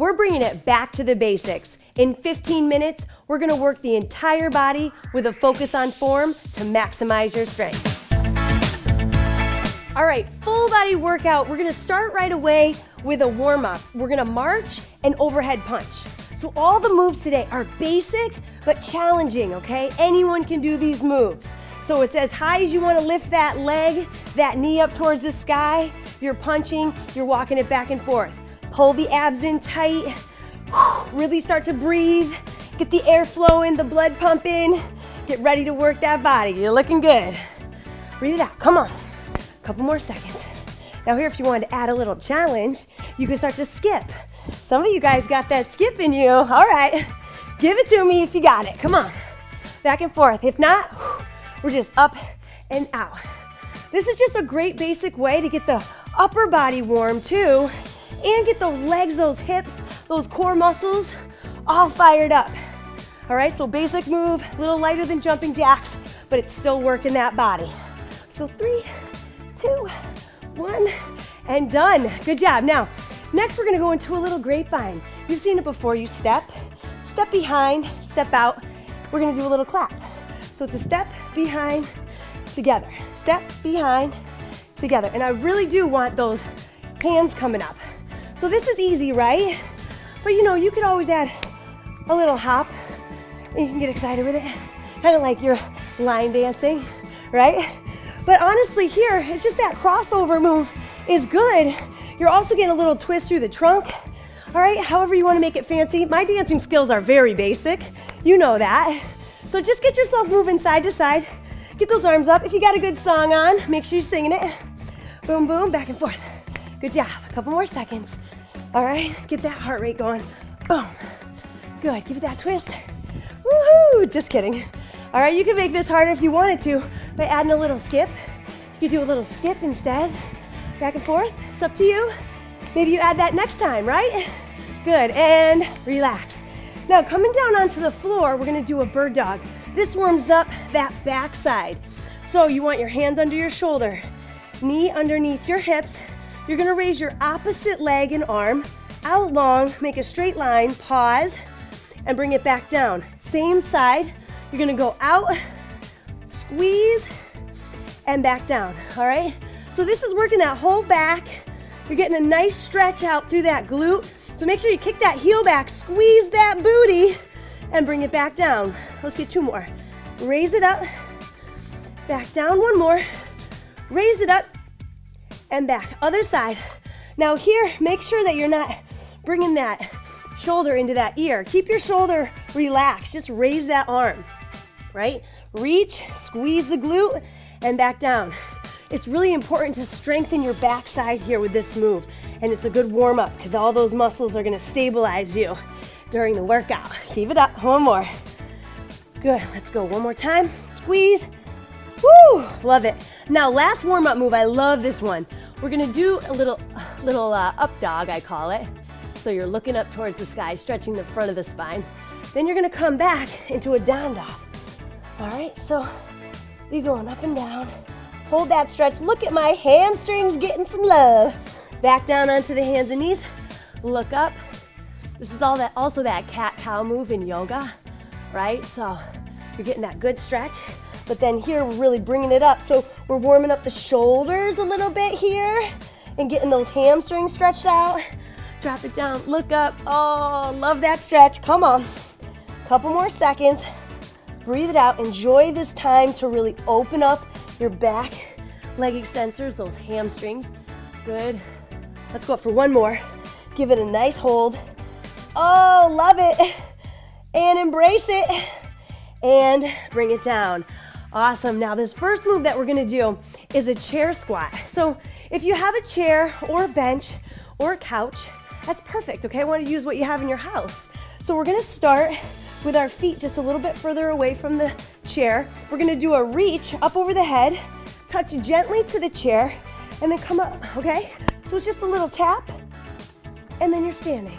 we're bringing it back to the basics. In 15 minutes, we're gonna work the entire body with a focus on form to maximize your strength. All right, full body workout. We're gonna start right away with a warm-up. We're gonna march and overhead punch. So all the moves today are basic but challenging, okay? Anyone can do these moves. So it's as high as you wanna lift that leg, that knee up towards the sky. You're punching, you're walking it back and forth. Pull the abs in tight. Really start to breathe. Get the air flowing, the blood pumping. Get ready to work that body. You're looking good. Breathe it out, come on. Couple more seconds. Now here, if you wanted to add a little challenge, you can start to skip. Some of you guys got that skip in you. All right, give it to me if you got it. Come on, back and forth. If not, we're just up and out. This is just a great basic way to get the upper body warm too, and get those legs, those hips, those core muscles all fired up. All right, so basic move, a little lighter than jumping jacks, but it's still working that body. So 3, 2, 1, and done. Good job. Now, next we're gonna go into a little grapevine. You've seen it before. You step behind, step out. We're gonna do a little clap. So it's a step behind, together. Step behind, together. And I really do want those hands coming up. So this is easy, right? But you know, you could always add a little hop and you can get excited with it. Kind of like you're line dancing, right? But honestly here, it's just that crossover move is good. You're also getting a little twist through the trunk. All right, however you want to make it fancy. My dancing skills are very basic. You know that. So just get yourself moving side to side. Get those arms up. If you got a good song on, make sure you're singing it. Boom, boom, back and forth. Good job. A couple more seconds. All right, get that heart rate going. Boom. Good, give it that twist. Woohoo, just kidding. All right, you can make this harder if you wanted to by adding a little skip. You could do a little skip instead. Back and forth, it's up to you. Maybe you add that next time, right? Good, and relax. Now coming down onto the floor, we're gonna do a bird dog. This warms up that back side. So you want your hands under your shoulder, knee underneath your hips. You're gonna raise your opposite leg and arm out long, make a straight line, pause, and bring it back down. Same side, you're gonna go out, squeeze, and back down, all right? So this is working that whole back. You're getting a nice stretch out through that glute. So make sure you kick that heel back, squeeze that booty, and bring it back down. Let's get 2 more. Raise it up, back down, 1 more. Raise it up, and back. Other side. Now here, make sure that you're not bringing that shoulder into that ear. Keep your shoulder relaxed. Just raise that arm, right? Reach, squeeze the glute, and back down. It's really important to strengthen your backside here with this move. And it's a good warm up because all those muscles are gonna stabilize you during the workout. Keep it up, 1 more. Good, let's go 1 more time. Squeeze, woo, love it. Now last warm up move, I love this one. We're gonna do a little up dog, I call it. So you're looking up towards the sky, stretching the front of the spine. Then you're gonna come back into a down dog. All right, so you're going up and down. Hold that stretch. Look at my hamstrings getting some love. Back down onto the hands and knees. Look up. This is also that cat-cow move in yoga, right? So you're getting that good stretch. But then here we're really bringing it up. So we're warming up the shoulders a little bit here and getting those hamstrings stretched out. Drop it down, look up. Oh, love that stretch. Come on. Couple more seconds. Breathe it out. Enjoy this time to really open up your back, leg extensors, those hamstrings. Good. Let's go up for 1 more. Give it a nice hold. Oh, love it. And embrace it. And bring it down. Awesome. Now this first move that we're gonna do is a chair squat. So if you have a chair or a bench or a couch, that's perfect, okay? I want to use what you have in your house. So we're gonna start with our feet just a little bit further away from the chair. We're gonna do a reach up over the head, touch gently to the chair, and then come up, okay? So it's just a little tap, and then you're standing.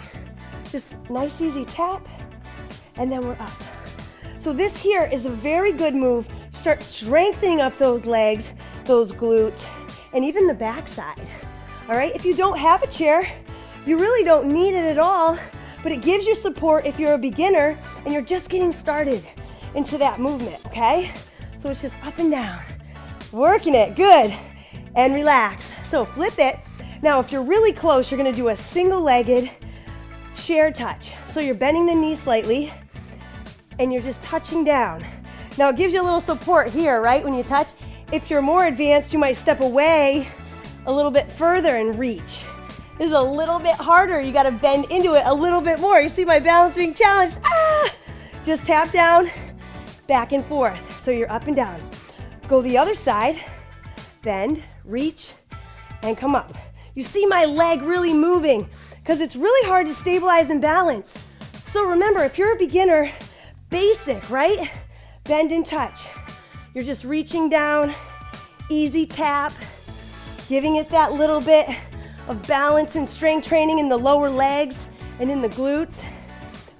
Just nice, easy tap, and then we're up. So this here is a very good move. Start strengthening up those legs, those glutes, and even the backside. All right, if you don't have a chair, You really don't need it at all, but it gives you support if you're a beginner and you're just getting started into that movement, okay? So it's just up and down, working it, good, and relax. So flip it. Now, if you're really close, you're gonna do a single-legged chair touch. So you're bending the knee slightly and you're just touching down. Now it gives you a little support here, right, when you touch. If you're more advanced, you might step away a little bit further and reach. This is a little bit harder. You gotta bend into it a little bit more. You see my balance being challenged. Just tap down, back and forth. So you're up and down. Go the other side, bend, reach, and come up. You see my leg really moving because it's really hard to stabilize and balance. So remember, if you're a beginner, basic, right? Bend and touch. You're just reaching down, easy tap, giving it that little bit of balance and strength training in the lower legs and in the glutes.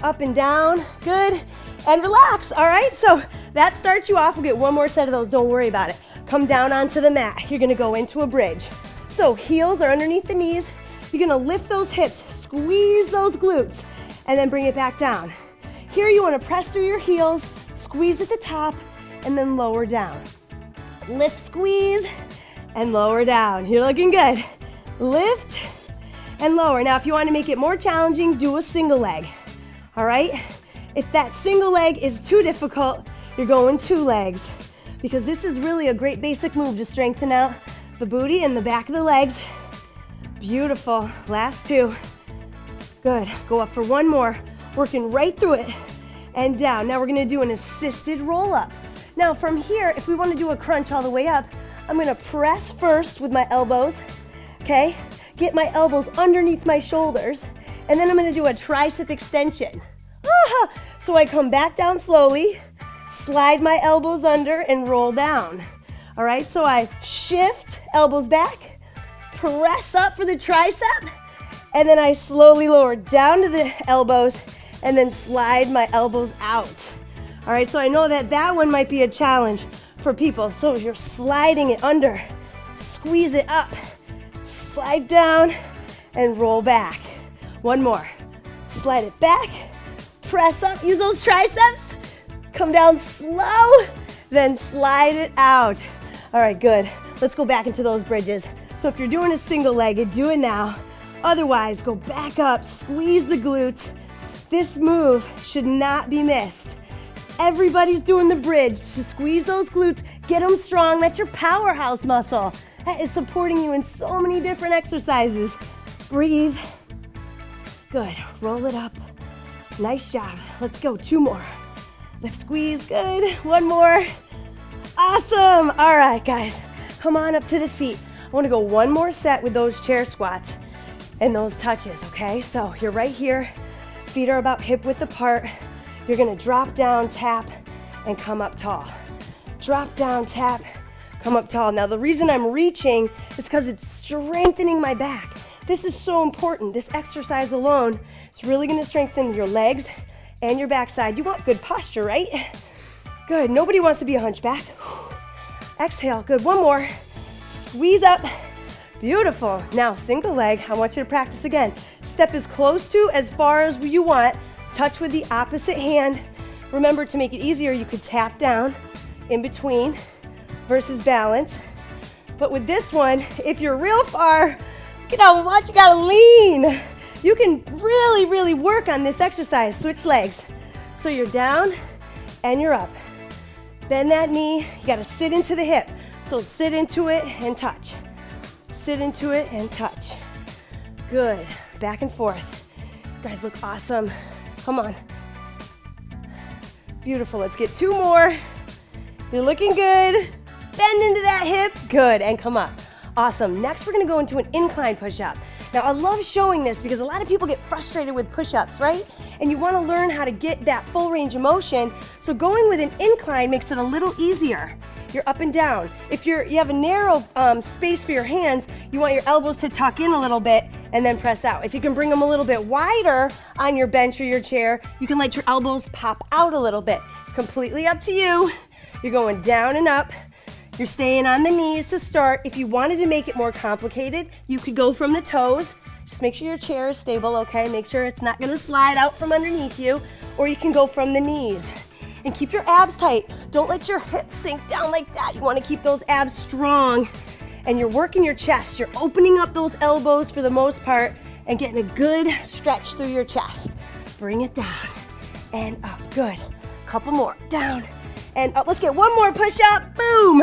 Up and down, good, and relax, all right? So that starts you off. We'll get one more set of those, don't worry about it. Come down onto the mat. You're gonna go into a bridge. So heels are underneath the knees. You're gonna lift those hips, squeeze those glutes, and then bring it back down. Here you wanna press through your heels, squeeze at the top, and then lower down. Lift, squeeze, and lower down. You're looking good. Lift and lower. Now, if you want to make it more challenging, do a single leg. All right? If that single leg is too difficult, you're going two legs because this is really a great basic move to strengthen out the booty and the back of the legs. Beautiful. Last two. Good. Go up for one more. Working right through it and down. Now we're going to do an assisted roll up. Now from here, if we want to do a crunch all the way up, I'm going to press first with my elbows. Okay? Get my elbows underneath my shoulders. And then I'm going to do a tricep extension. So I come back down slowly, slide my elbows under, and roll down. All right? So I shift, elbows back, press up for the tricep, and then I slowly lower down to the elbows, and then slide my elbows out. All right? So I know that that one might be a challenge for people. So you're sliding it under, squeeze it up, slide down, and roll back. One more. Slide it back, press up, use those triceps, come down slow, then slide it out. All right, good. Let's go back into those bridges. So if you're doing a single legged, do it now. Otherwise, go back up, squeeze the glutes. This move should not be missed. Everybody's doing the bridge to squeeze those glutes, get them strong. That's your powerhouse muscle. That is supporting you in so many different exercises. Breathe. Good. Roll it up. Nice job. Let's go. Two more. Lift, squeeze. Good. One more. Awesome. All right, guys. Come on up to the feet. I want to go one more set with those chair squats and those touches, okay? So you're right here. Feet are about hip width apart. You're going to drop down, tap, and come up tall. Drop down, tap, come up tall. Now, the reason I'm reaching is because it's strengthening my back. This is so important. This exercise alone is really going to strengthen your legs and your backside. You want good posture, right? Good. Nobody wants to be a hunchback. Exhale. Good. One more. Squeeze up. Beautiful. Now, single leg. I want you to practice again. Step as close to as far as you want. Touch with the opposite hand. Remember, to make it easier, you could tap down in between versus balance. But with this one, if you're real far, you know, watch, you gotta lean. You can really, really work on this exercise. Switch legs. So you're down and you're up. Bend that knee. You gotta sit into the hip. So sit into it and touch. Sit into it and touch. Good. Back and forth. You guys look awesome. Come on. Beautiful. Let's get two more. You're looking good. Bend into that hip. Good. And come up. Awesome. Next, we're going to go into an incline push-up. Now, I love showing this because a lot of people get frustrated with push-ups, right? And you want to learn how to get that full range of motion. So going with an incline makes it a little easier. You're up and down. If you have a narrow space for your hands, you want your elbows to tuck in a little bit and then press out. If you can bring them a little bit wider on your bench or your chair, you can let your elbows pop out a little bit. Completely up to you. You're going down and up. You're staying on the knees to start. If you wanted to make it more complicated, you could go from the toes, Just make sure your chair is stable, okay? Make sure it's not gonna slide out from underneath you, or you can go from the knees. And keep your abs tight. Don't let your hips sink down like that. You wanna keep those abs strong. And you're working your chest. You're opening up those elbows for the most part and getting a good stretch through your chest. Bring it down and up, good. Couple more, down and up. Let's get one more push up, boom.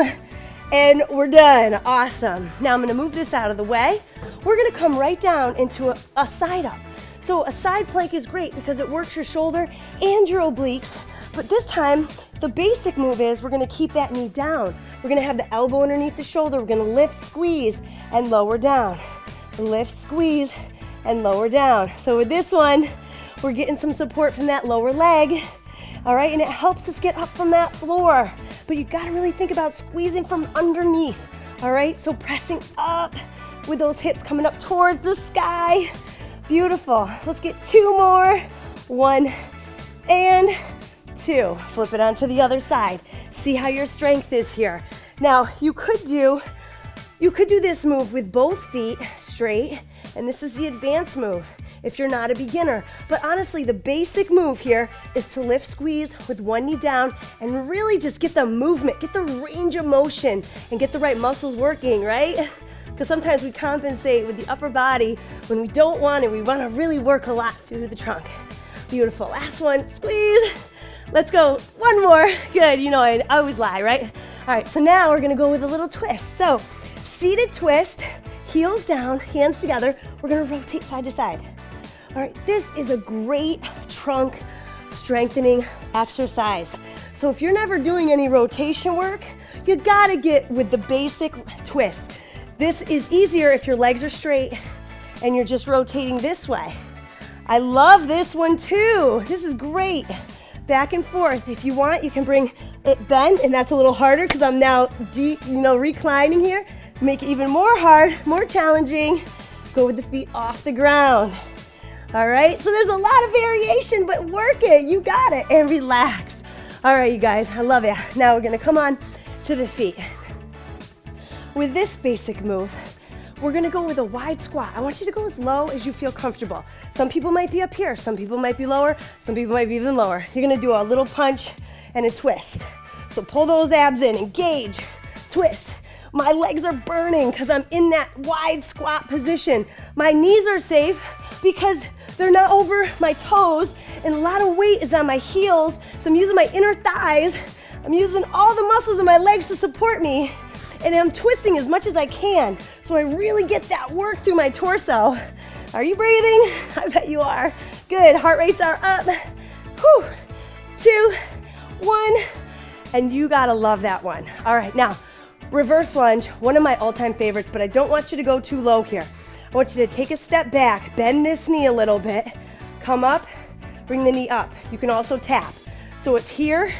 And we're done, awesome. Now I'm gonna move this out of the way. We're gonna come right down into a side up. So a side plank is great because it works your shoulder and your obliques, but this time, the basic move is we're gonna keep that knee down. We're gonna have the elbow underneath the shoulder. We're gonna lift, squeeze, and lower down. Lift, squeeze, and lower down. So with this one, we're getting some support from that lower leg, all right? And it helps us get up from that floor. But you gotta really think about squeezing from underneath, all right? So pressing up with those hips coming up towards the sky. Beautiful. Let's get two more. 1 and 2. Flip it onto the other side. See how your strength is here. Now, you could do this move with both feet straight, and this is the advanced move if you're not a beginner. But honestly, the basic move here is to lift, squeeze with one knee down and really just get the movement, get the range of motion, and get the right muscles working, right? Because sometimes we compensate with the upper body when we don't want it. We want to really work a lot through the trunk. Beautiful. Last one, squeeze. Let's go. One more. Good. You know, I always lie, right? All right, so now we're going to go with a little twist. So, seated twist, heels down, hands together. We're going to rotate side to side. All right, this is a great trunk strengthening exercise. So if you're never doing any rotation work, you got to get with the basic twist. This is easier if your legs are straight and you're just rotating this way. I love this one too. This is great. Back and forth. If you want, you can bring it bent, and that's a little harder because I'm now reclining here. Make it even more hard, more challenging. Go with the feet off the ground. All right, so there's a lot of variation, but work it. You got it, and relax. All right, you guys, I love it. Now we're gonna come on to the feet. With this basic move, we're gonna go with a wide squat. I want you to go as low as you feel comfortable. Some people might be up here, some people might be lower, some people might be even lower. You're gonna do a little punch and a twist. So pull those abs in, engage, twist. My legs are burning because I'm in that wide squat position. My knees are safe because they're not over my toes, and a lot of weight is on my heels, so I'm using my inner thighs. I'm using all the muscles in my legs to support me, and I'm twisting as much as I can, so I really get that work through my torso. Are you breathing? I bet you are. Good, heart rates are up. Whew. 2, 1, and you gotta love that one. All right, now, reverse lunge, one of my all-time favorites, but I don't want you to go too low here. I want you to take a step back, bend this knee a little bit, come up, bring the knee up. You can also tap. So it's here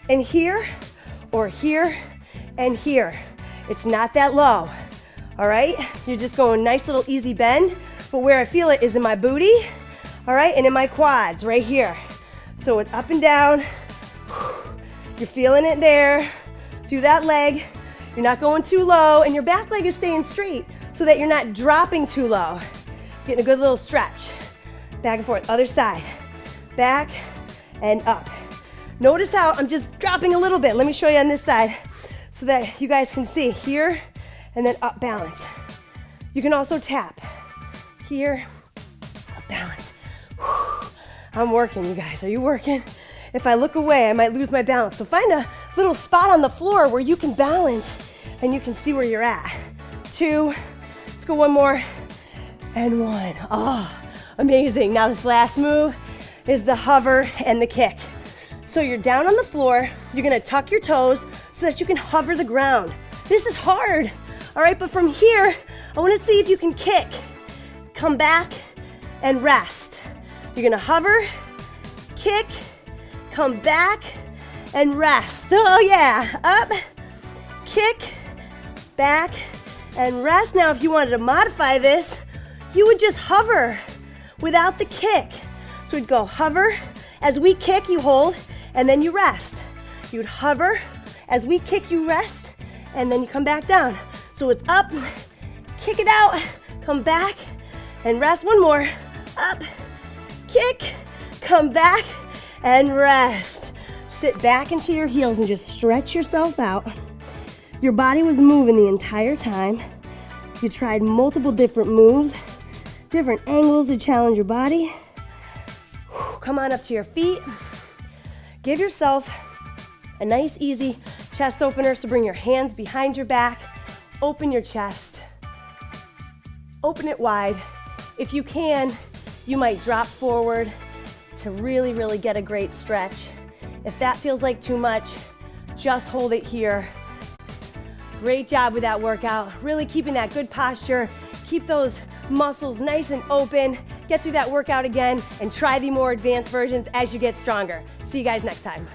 and here, or here and here. It's not that low, all right? You're just going nice little easy bend, but where I feel it is in my booty, all right, and in my quads right here. So it's up and down. You're feeling it there, through that leg. You're not going too low, and your back leg is staying straight so that you're not dropping too low. Getting a good little stretch. Back and forth, other side. Back and up. Notice how I'm just dropping a little bit. Let me show you on this side so that you guys can see. Here, and then up, balance. You can also tap. Here, up, balance. Whew. I'm working, you guys. Are you working? If I look away, I might lose my balance. So find a little spot on the floor where you can balance and you can see where you're at. 2, let's go one more, and 1. Oh, amazing. Now this last move is the hover and the kick. So you're down on the floor, you're gonna tuck your toes so that you can hover the ground. This is hard, all right? But from here, I wanna see if you can kick. Come back and rest. You're gonna hover, kick, come back, and rest. Oh yeah, up, kick, back, and rest. Now if you wanted to modify this, you would just hover without the kick. So we'd go hover, as we kick you hold, and then you rest. You would hover, as we kick you rest, and then you come back down. So it's up, kick it out, come back, and rest. One more. Up, kick, come back, and rest. Sit back into your heels and just stretch yourself out. Your body was moving the entire time. You tried multiple different moves, different angles to challenge your body. Come on up to your feet. Give yourself a nice, easy chest opener. So bring your hands behind your back. Open your chest. Open it wide. If you can, you might drop forward to really, really get a great stretch. If that feels like too much, just hold it here. Great job with that workout. Really keeping that good posture. Keep those muscles nice and open. Get through that workout again and try the more advanced versions as you get stronger. See you guys next time.